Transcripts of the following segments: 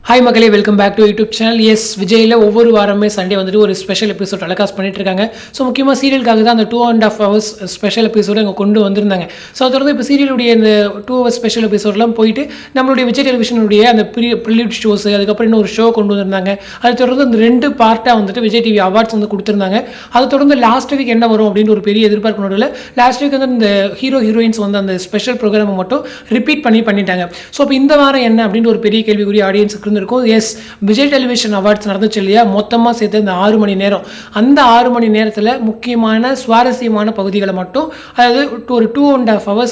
Hi மக்களே, welcome back to YouTube channel. Yes, விஜயில் ஒவ்வொரு வாரமே சண்டே வந்துட்டு ஒரு ஸ்பெஷல் எபிசோட் டெலிகாஸ்ட் பண்ணிட்டு இருக்காங்க. ஸோ முக்கியமாக சீரியலுக்காக தான் அந்த 2.5 hours ஸ்பெஷல் எபிசோடு அங்கே கொண்டு வந்திருந்தாங்க. ஸோ அதை தொடர்ந்து இப்போ சீரியலுடைய இந்த 2 hours ஸ்பெஷல் எபிசோட்லாம் போயிட்டு நம்மளுடைய விஜய் டெலிவிஷனுடைய அந்த ப்ரிலிட் ஷோஸ், அதுக்கப்புறம் இன்னும் ஒரு ஷோ கொண்டு வந்திருந்தாங்க. அதை தொடர்ந்து அந்த 2 பார்ட்டாக வந்துட்டு விஜய் டிவி அவார்ட்ஸ் வந்து கொடுத்துருந்தாங்க. அதை தொடர்ந்து லாஸ்ட் வீக் என்ன வரும் அப்படின்னு ஒரு பெரிய எதிர்பார்ப்பு நடுவில் லாஸ்ட் வீக் வந்து இந்த ஹீரோயின்ஸ் வந்து அந்த ஸ்பெஷல் ப்ரோக்ராமை மட்டும் ரிப்பீட் பண்ணிட்டாங்க. ஸோ இப்போ இந்த வாரம் என்ன அப்படின்னு ஒரு பெரிய கேள்விக்குரிய ஆடியன்ஸுக்கு இருக்கும். எஸ், விஜய் டெலிவிஷன் அவார்ட்ஸ் நடந்துச்சு இல்லையா, மொத்தமாக சேர்த்து இந்த 6 மணி நேரம், அந்த 6 மணி நேரத்தில் முக்கியமான சுவாரஸ்யமான பகுதிகளை மட்டும், அதாவது ஒரு 2.5 hours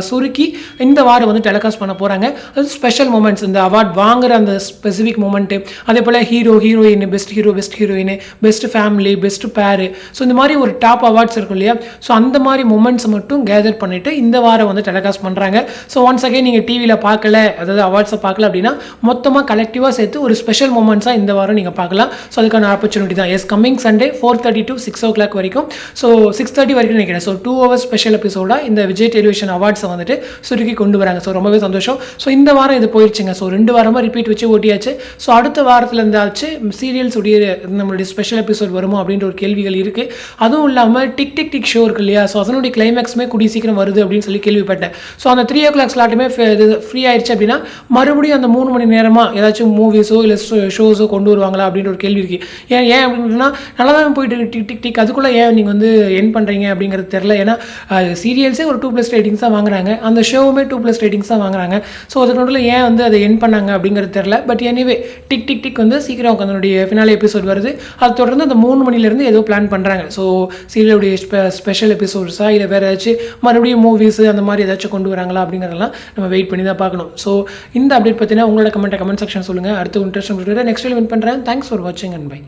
சுருக்கி இந்த வாரம் வந்து டெலிகாஸ்ட் பண்ண போகிறாங்க. அது ஸ்பெஷல் மூமெண்ட்ஸ், இந்த அவார்ட் வாங்குற அந்த ஸ்பெசிஃபிக் மூமெண்ட்டு, அதே போல் heroine, best heroine, best family, best பேரு, ஸோ இந்த மாதிரி ஒரு டாப் அவார்ட்ஸ் இருக்கும் இல்லையா, ஸோ அந்த மாதிரி மூமெண்ட்ஸ் மட்டும் கேதர் பண்ணிவிட்டு இந்த வாரம் வந்து டெலிகாஸ்ட் பண்ணுறாங்க. ஸோ ஒன்ஸ் அகைன் நீங்கள் டிவியில் பார்க்கல, அதாவது அவார்ட்ஸை பார்க்கல அப்படின்னா மொத்தமாக கலெக்டிவாக சேர்த்து ஒரு ஸ்பெஷல் மூமெண்ட்ஸாக இந்த வாரம் நீங்கள் பார்க்கலாம். ஸோ அதுக்கான ஆப்பர்ச்சுனிட்டி தான். S, coming Sunday 4:30 to 6 o'clock வரைக்கும், ஸோ 6:30 வரைக்கும் நினைக்கிறேன். ஸோ 2 hours ஸ்பெஷல் எபிசோடாக இந்த விஜய் டெலிவிஷன் அவார்ட்ஸை வந்துட்டு சுருக்கி கொண்டு வராங்க. ஸோ ரொம்பவே சந்தோஷம். ஸோ இந்த வாரம் இது போயிடுச்சுங்க. ஸோ 2 வாரமாக ரிப்பீட் வச்சு ஓட்டியாச்சு. ஸோ அடுத்த வாரத்தில் இருந்தாச்சு சீரியல்ஸ் உடைய நம்மளுடைய ஸ்பெஷல் எபிசோட் வருமா அப்படின்ற ஒரு கேள்விகள் இருக்குது. அதுவும் இல்லாமல் டிக் ஷோ இருக்கு இல்லையா, ஸோ அதனுடைய கிளைமேக்ஸுமே கூடிய சீக்கிரம் வருது அப்படின்னு சொல்லி கேள்விப்பட்டேன். ஸோ அந்த 3 o'clock ஸ்லாட்டுமே ஃப்ரீ ஆயிடுச்சு அப்படின்னா மறுபடியும் அந்த 3 மணி நேரமாக ஏதாச்சும் மூவிஸோ இல்லை ஷோஸோ கொண்டு வருவாங்களா அப்படின்ற ஒரு கேள்வி இருக்குது. ஏன் அப்படின்னா நல்லா தான் போயிட்டு டிக் அதுக்குள்ளே ஏன் நீங்கள் வந்து என் பண்ணுறீங்க அப்படிங்கிறது தெரில. ஏன்னா சீரியல்ஸே ஒரு 2+ ரேட்டிங்ஸ் தான் வாங்குறாங்க, அந்த ஷோவுமே 2+ ரேட்டிங்ஸ் தான் வாங்குறாங்க. ஸோ அதனோட ஏன் வந்து அதை என் பண்ணாங்க அப்படிங்கிறது தெரில. பட் எனிவே டிக் வந்து சீக்கிரம் அதனுடைய ஃபினாலே எபிசோட் வருது. அது தொடர்ந்து அந்த 3 மணிலேருந்து ஏதோ பிளான் பண்ணுறாங்க. ஸோ சீரியலுடைய ஸ்பெஷல் எபிசோட்ஸா இல்லை வேறு ஏதாச்சும் மறுபடியும் மூவிஸ் அந்த மாதிரி ஏதாச்சும் கொண்டு வராங்களா அப்படிங்கிறதெல்லாம் நம்ம வெயிட் பண்ணி தான் பார்க்கணும். ஸோ இந்த அப்டேட் பற்றினா உங்களோட கமெண்ட் செக்ஷன் சொல்லுங்கள். அடுத்து இன்ட்ரெஸ்ட் நெக்ஸ்ட் வின் பண்ணுறேன். தேங்க்ஸ் ஃபார் வாட்சிங் அண்ட் பை.